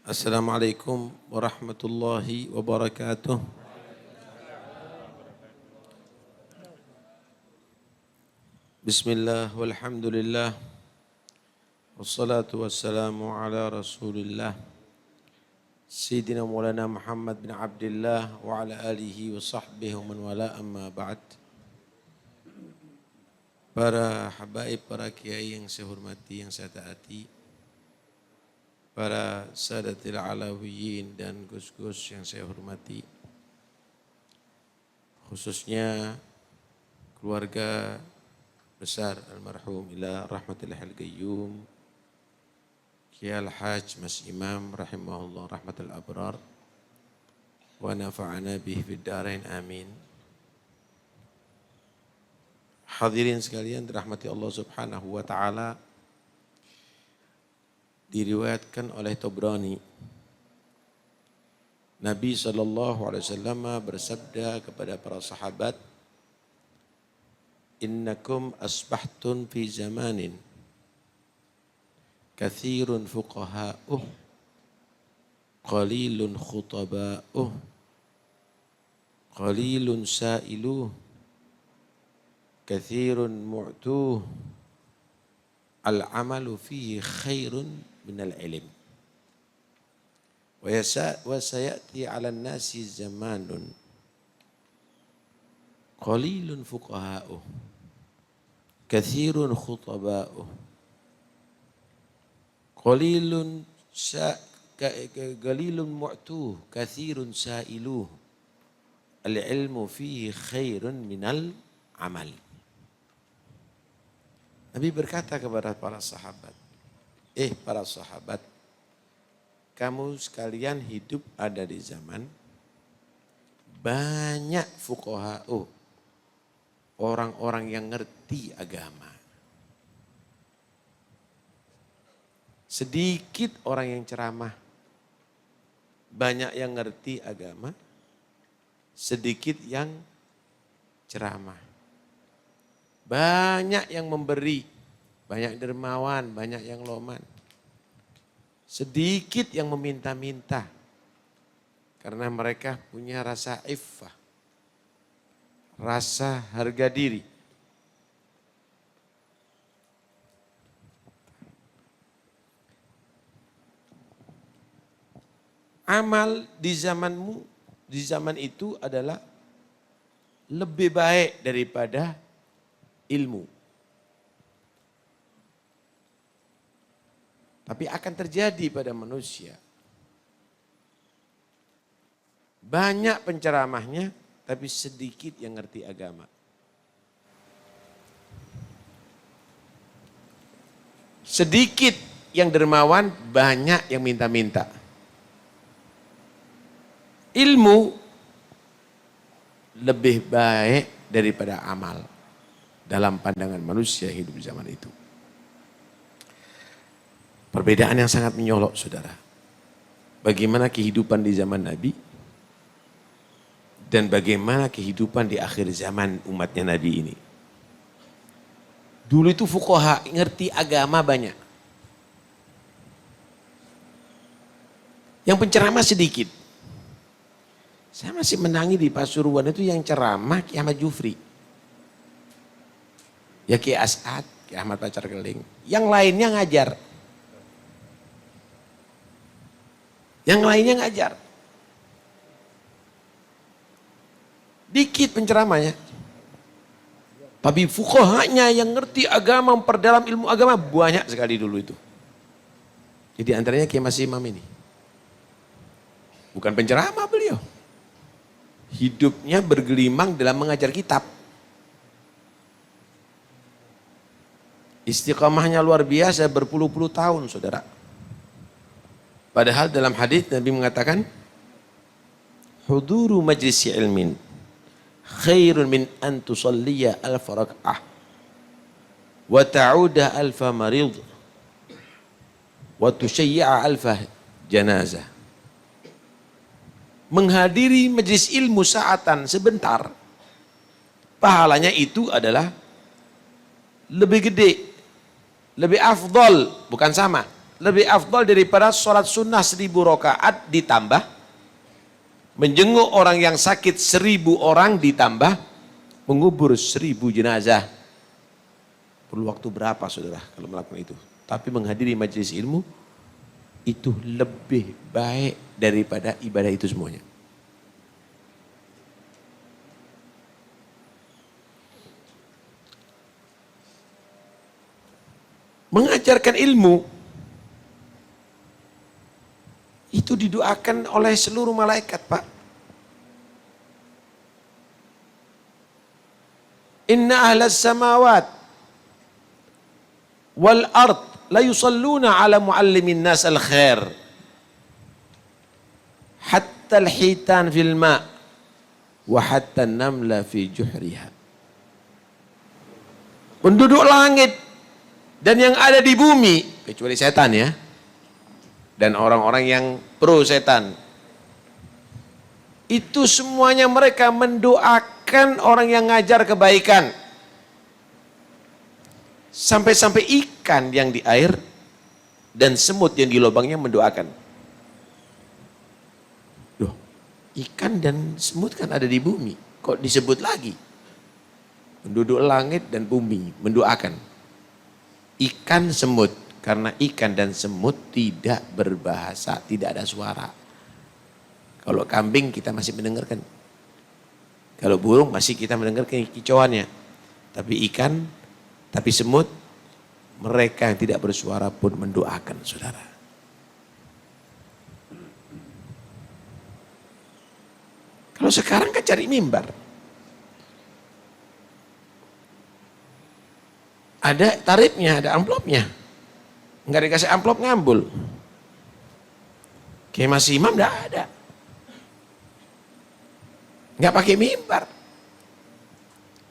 Assalamualaikum warahmatullahi wabarakatuh. Bismillah walhamdulillah. Wassalatu wassalamu ala rasulillah. Sayyidina Maulana Muhammad bin Abdullah wa ala alihi wa sahbihi wa man wala amma ba'd. Para habaib, para kiai yang saya hormati, yang saya taati. Para sadatil alawiyin dan gus-gus yang saya hormati. Khususnya keluarga besar almarhum ila rahmatillahil qayyum Kiai Al-Hajj Mas Imam rahimahullah rahmatul abrar wa nafa'ana bihi fid dharain amin. Hadirin sekalian dirahmati Allah Subhanahu wa taala. Diriwayatkan oleh Tabrani, Nabi SAW bersabda kepada para sahabat, innakum asbahtun fi zamanin kathirun fuqaha'uh qalilun khutaba'uh qalilun sa'iluh kathirun mu'tuh al-amalu fihi khairun minal ilm wa sayati 'alan nasi zamanun qalilun fuqaha'uh kathirun khutaba'uh qalilun mu'tuh kathirun sa'iluh al-ilmu fihi khairun minal amal. Nabi berkata kepada para sahabat, para sahabat, kamu sekalian hidup ada di zaman banyak fuqaha'u, orang-orang yang ngerti agama. Sedikit orang yang ceramah, banyak yang ngerti agama, sedikit yang ceramah. Banyak yang memberi, banyak dermawan, banyak yang loman. Sedikit yang meminta-minta. Karena mereka punya rasa iffah. Rasa harga diri. Amal di zamanmu, di zaman itu adalah lebih baik daripada ilmu. Tapi akan terjadi pada manusia. Banyak penceramahnya, tapi sedikit yang ngerti agama. Sedikit yang dermawan, banyak yang minta-minta. Ilmu lebih baik daripada amal dalam pandangan manusia hidup di zaman itu. Perbedaan yang sangat menyolok, saudara. Bagaimana kehidupan di zaman Nabi dan bagaimana kehidupan di akhir zaman umatnya Nabi ini. Dulu itu fuqaha, ngerti agama banyak. Yang penceramah sedikit. Saya masih menangi di Pasuruan itu yang ceramah Kiai Ahmad Jufri. Ya Kiai As'ad, Kiai Ahmad Pacar Keling. Yang lainnya ngajar. Yang lainnya ngajar. Dikit penceramahnya. Tapi fuqahanya yang ngerti agama, memperdalam ilmu agama banyak sekali dulu itu. Jadi antaranya Kiai Mas Imam ini. Bukan penceramah beliau. Hidupnya bergelimang dalam mengajar kitab. Istiqamahnya luar biasa berpuluh-puluh tahun, saudara. Padahal dalam hadis Nabi mengatakan, huduru majlisi ilmin khairun min an tusalliya alfa rak'ah wa ta'uda alfa marid wa tusyayya'a alfa janazah. Menghadiri majlis ilmu saatan sebentar, pahalanya itu adalah lebih gede, lebih afdol, bukan sama. lebih afdal daripada sholat sunnah 1000 rakaat ditambah menjenguk orang yang sakit 1000 orang ditambah mengubur 1000 jenazah. Perlu waktu berapa saudara kalau melakukan itu? Tapi menghadiri majelis ilmu itu lebih baik daripada ibadah itu semuanya. Mengajarkan ilmu itu didoakan oleh seluruh malaikat, Pak. Inna ahlas samawat wal ard la yusalluna ala muallimin nas al khair hatta al hitan fil ma wa hatta namla fi juhriha. Penduduk langit dan yang ada di bumi, kecuali setan ya, dan orang-orang yang pro setan, itu semuanya mereka mendoakan orang yang ngajar kebaikan. Sampai-sampai ikan yang di air dan semut yang di lubangnya mendoakan. Loh, ikan dan semut kan ada di bumi, kok disebut lagi? Penduduk langit dan bumi mendoakan. Ikan semut, karena ikan dan semut tidak berbahasa, tidak ada suara. Kalau kambing kita masih mendengarkan. Kalau burung masih kita mendengarkan kicauannya. Tapi ikan, tapi semut, mereka yang tidak bersuara pun mendoakan saudara. Kalau sekarang kan cari mimbar. Ada tarifnya, ada amplopnya. Enggak dikasih amplop ngambul. Kayak Mas Imam enggak ada. Enggak pakai mimbar.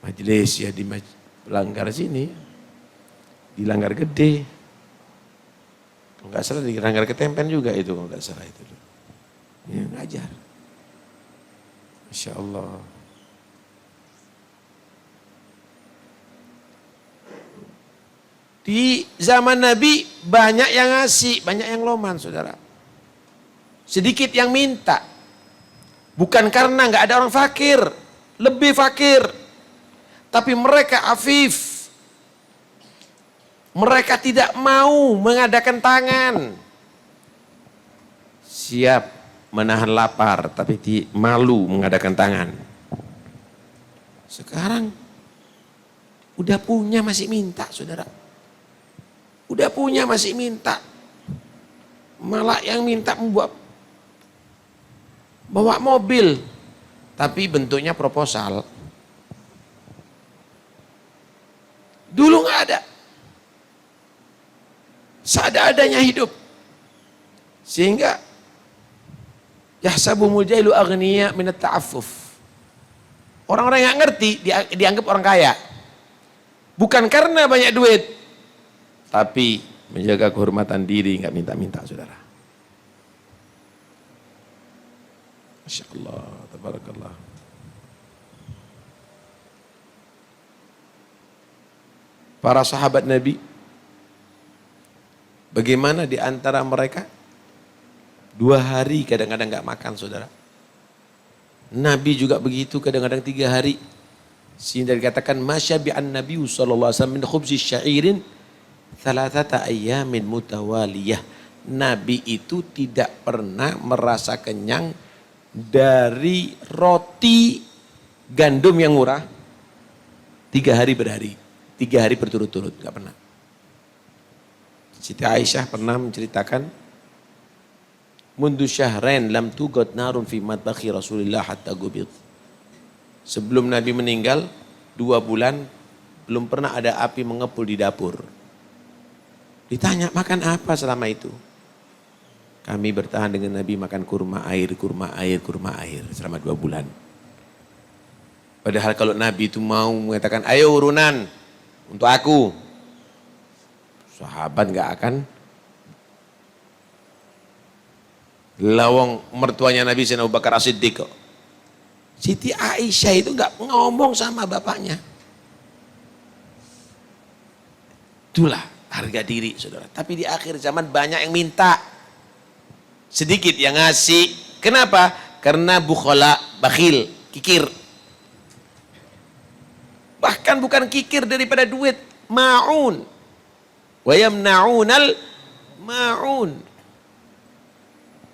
Majelis ya di Langgar sini. Di Langgar Gede. Enggak salah di Langgar Ketempen juga itu, kalau enggak salah itu. Ya ngajar. Masya Allah. Di zaman Nabi banyak yang ngasih, banyak yang loman saudara. Sedikit yang minta. Bukan karena nggak ada orang fakir, lebih fakir. Tapi mereka afif. Mereka tidak mau mengadakan tangan. Siap menahan lapar, tapi malu mengadakan tangan. Sekarang udah punya masih minta saudara. Udah punya masih minta. Malah yang minta bawa mobil. Tapi bentuknya proposal. Dulu nggak ada. Seadanya hidup. Sehingga yahsabumul jailu aghniya minat ta'affuf. Orang-orang yang ngerti dianggap orang kaya. Bukan karena banyak duit. Tapi menjaga kehormatan diri, nggak minta-minta saudara. Masya Allah, tabarakallah. Para sahabat Nabi, bagaimana di antara mereka 2 hari kadang-kadang nggak makan saudara. Nabi juga begitu, kadang-kadang 3 hari. Sehingga dikatakan masyabi'an Nabi sallallahu alaihi wasallam min khubzi syairin thalathata ayyamin mutawaliyah. Nabi itu tidak pernah merasa kenyang dari roti gandum yang murah 3 hari berhari, 3 hari berturut-turut, nggak pernah. Siti Aisyah pernah menceritakan, mundu syahrain lam tugad narun fi matbakhi Rasulillah hatta gubid. Sebelum Nabi meninggal 2 bulan belum pernah ada api mengepul di dapur. Ditanya, makan apa selama itu? Kami bertahan dengan Nabi makan kurma air selama 2 bulan. Padahal kalau Nabi itu mau mengatakan, ayo urunan untuk aku, sahabat gak akan. Lawang mertuanya Nabi Sayyidina Abu Bakar As-Siddiq kok. Siti Aisyah itu gak ngomong sama bapaknya. Itulah harga diri, saudara. Tapi di akhir zaman banyak yang minta, sedikit yang ngasih. Kenapa? Karena bukhala, bakhil, kikir. Bahkan bukan kikir daripada duit, ma'un. Wa yamna'unal ma'un.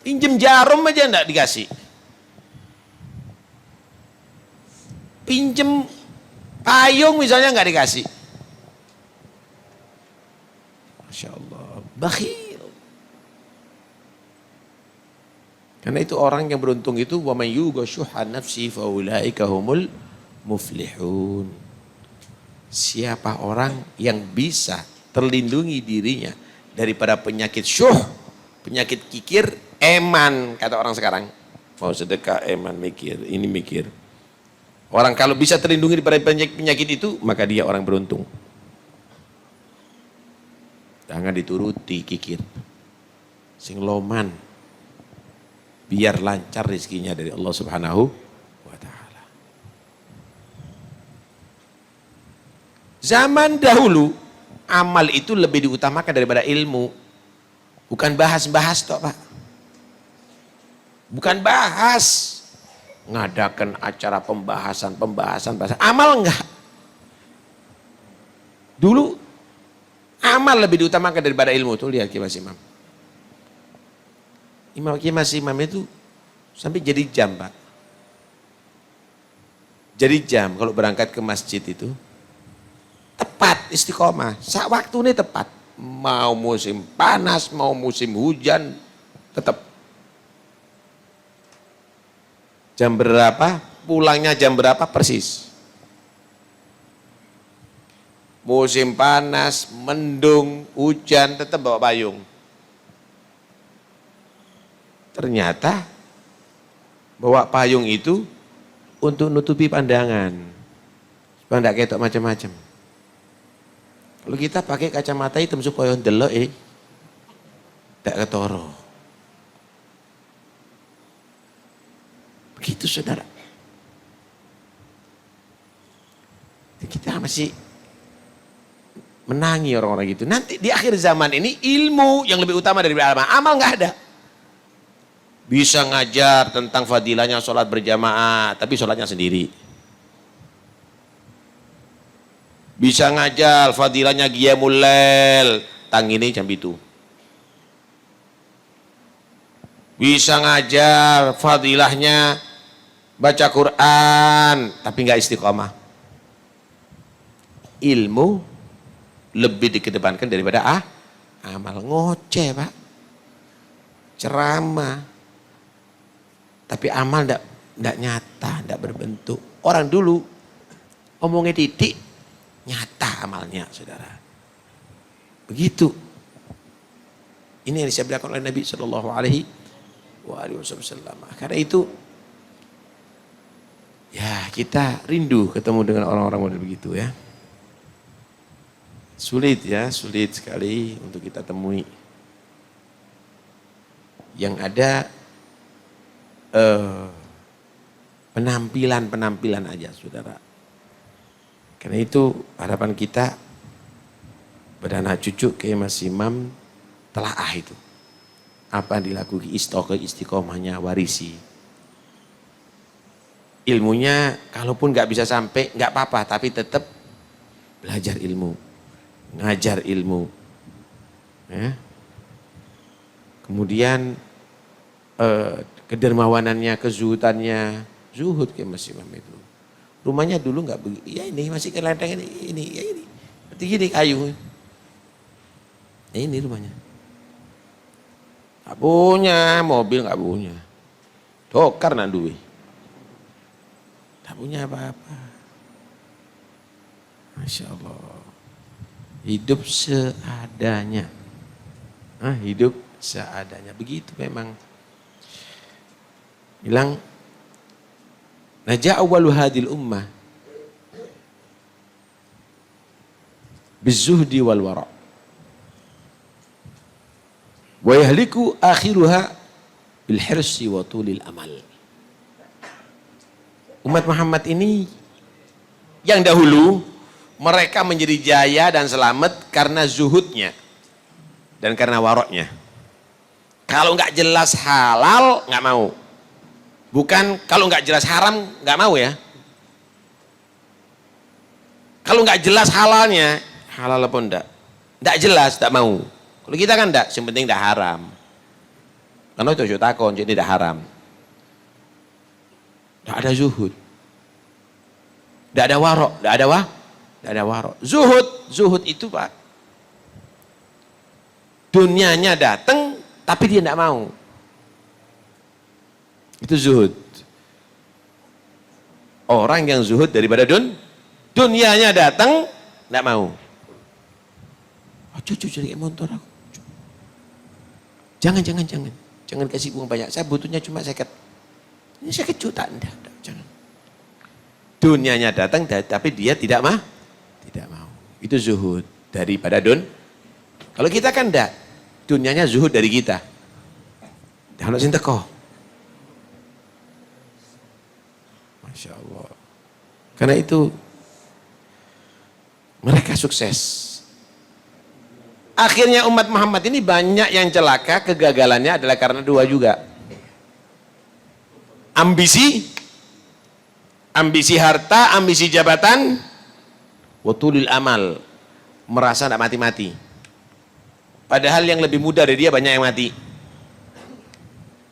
Pinjem jarum aja enggak dikasih. Pinjem payung misalnya enggak dikasih. Masya Allah, bakhil. Karena itu orang yang beruntung itu wa may yuqa syuhha nafsi fa ulaika humul muflihun. Siapa orang yang bisa terlindungi dirinya daripada penyakit syuh, penyakit kikir, eman kata orang sekarang. Mau sedekah eman mikir, ini mikir. Orang kalau bisa terlindungi daripada penyakit itu, maka dia orang beruntung. Jangan dituruti kikir. Sing loman. Biar lancar rezekinya dari Allah Subhanahu wa taala. Zaman dahulu amal itu lebih diutamakan daripada ilmu. Bukan bahas-bahas toh, Pak. Bukan bahas. Ngadakan acara pembahasan. Amal enggak. Dulu amal lebih diutamakan daripada ilmu. Tuh lihat Kiai Mas Imam. Kiai Mas Imam itu sampai jadi jam, Pak. Jadi jam kalau berangkat ke masjid itu tepat istiqomah. Saat waktu ini tepat. Mau musim panas, mau musim hujan, tetap. Jam berapa, pulangnya jam berapa persis. Musim panas, mendung, hujan, tetap bawa payung. Ternyata bawa payung itu untuk nutupi pandangan. Supaya tidak ketok macam-macam. Kalau kita pakai kacamata hitam supaya ndelok tidak ketoro. Begitu saudara. Kita masih menangi orang-orang gitu. Nanti di akhir zaman ini ilmu yang lebih utama daripada amal. Amal nggak ada. Bisa ngajar tentang fadilahnya sholat berjamaah, tapi sholatnya sendiri. Bisa ngajar fadilahnya qiyamul lail, tangine jam itu. Bisa ngajar fadilahnya baca Quran, tapi nggak istiqomah. Ilmu lebih dikedepankan daripada amal. Ngoceh, Pak. Ceramah. Tapi amal tidak nyata, tidak berbentuk. Orang dulu omongnya titik, nyata amalnya, saudara. Begitu. Ini yang disabdakan oleh Nabi Shallallahu Alaihi Wasallam. Karena itu, ya kita rindu ketemu dengan orang-orang model begitu ya. Sulit ya, sulit sekali untuk kita temui. Yang ada penampilan aja, saudara. Karena itu harapan kita pada anak cucu Kiai Mas Imam telaah itu. Apa yang dilakukan istiqomahnya warisi. Ilmunya kalaupun nggak bisa sampai nggak apa-apa, tapi tetap belajar ilmu, ngajar ilmu. Ya. Kemudian kedermawanannya, kezuhudannya, zuhud Kiai Mas Imam itu. Rumahnya dulu nggak begitu. Ya ini masih kelenteng ini, ya ini. Seperti gini kayu. Ya ini rumahnya. Nggak punya mobil, nggak punya. Dokar nak duwe. Nggak punya apa-apa. Masya Allah. Hidup seadanya. Hidup seadanya. Begitu memang. Bilang najaa awwalu hadil ummah bizuhdi wal wara wa yahliku akhiruha bil hirsi wa tulil amal. Umat Muhammad ini yang dahulu Mereka menjadi jaya dan selamat karena zuhudnya dan karena waroknya. Kalau nggak jelas halal nggak mau. Bukan kalau nggak jelas haram nggak mau ya. Kalau nggak jelas halalnya, halal pun nggak jelas, nggak mau. Kalau kita kan nggak, yang penting nggak haram. Karena itu takon, jadi nggak haram. Nggak ada zuhud, nggak ada warok, nggak ada warok. Zuhud itu Pak, dunianya datang tapi dia nggak mau. Itu zuhud. Orang yang zuhud daripada dunianya datang nggak mau. Oh, cucu jadi motor aku. Jangan kasih uang banyak. Saya butuhnya cuma 50. Ini 50 juta, enggak, jangan. Dunianya datang tapi dia tidak mau. Itu zuhud daripada Kalau kita kan enggak, dunianya zuhud dari kita. Dah ono sing teko. Masya Allah. Karena itu mereka sukses. Akhirnya umat Muhammad ini banyak yang celaka, kegagalannya adalah karena dua juga. Ambisi harta, ambisi jabatan, watulil amal, merasa tidak mati-mati. Padahal yang lebih muda dari dia banyak yang mati.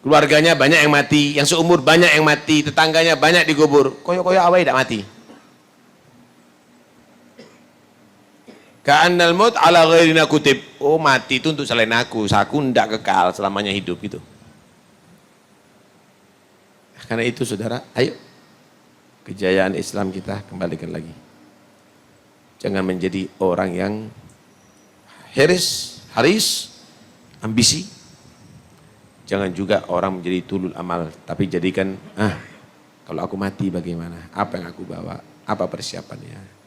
Keluarganya banyak yang mati, yang seumur banyak yang mati, tetangganya banyak digubur. Koyo-koyo awal tidak mati. Ka'annal maut ala ghairina kutib. Oh, mati itu untuk selain aku tidak kekal selamanya hidup gitu. Karena itu saudara, ayo kejayaan Islam kita kembalikan lagi. Jangan menjadi orang yang haris, ambisi. Jangan juga orang menjadi tulul amal, tapi jadikan, kalau aku mati bagaimana? Apa yang aku bawa? Apa persiapannya?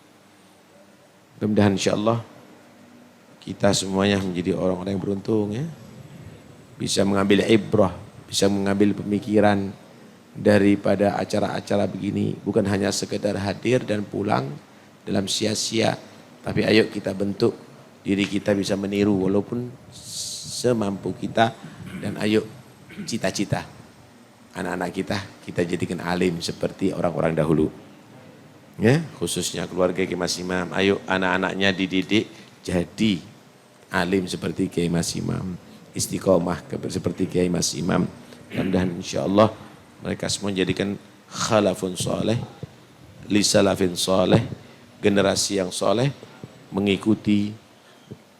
Mudah-mudahan insyaAllah kita semuanya menjadi orang-orang yang beruntung ya. Bisa mengambil ibrah, bisa mengambil pemikiran daripada acara-acara begini. Bukan hanya sekedar hadir dan pulang dalam sia-sia. Tapi ayo kita bentuk diri kita bisa meniru walaupun semampu kita. Dan ayo cita-cita anak-anak kita jadikan alim seperti orang-orang dahulu. Ya, khususnya keluarga Kiai Mas Imam, ayo anak-anaknya dididik jadi alim seperti Kiai Mas Imam, istiqomah seperti Kiai Mas Imam. Dan insyaallah mereka semua jadikan khalafun soleh, li salafin soleh, generasi yang soleh mengikuti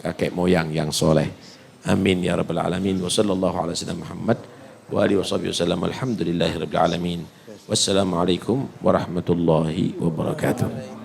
kakek moyang yang soleh. Amin ya rabbal alamin. Wa sallallahu ala sayyidina Muhammad wa alihi wasallam. Alhamdulillahi rabbil alamin. Wassalamualaikum warahmatullahi wabarakatuh.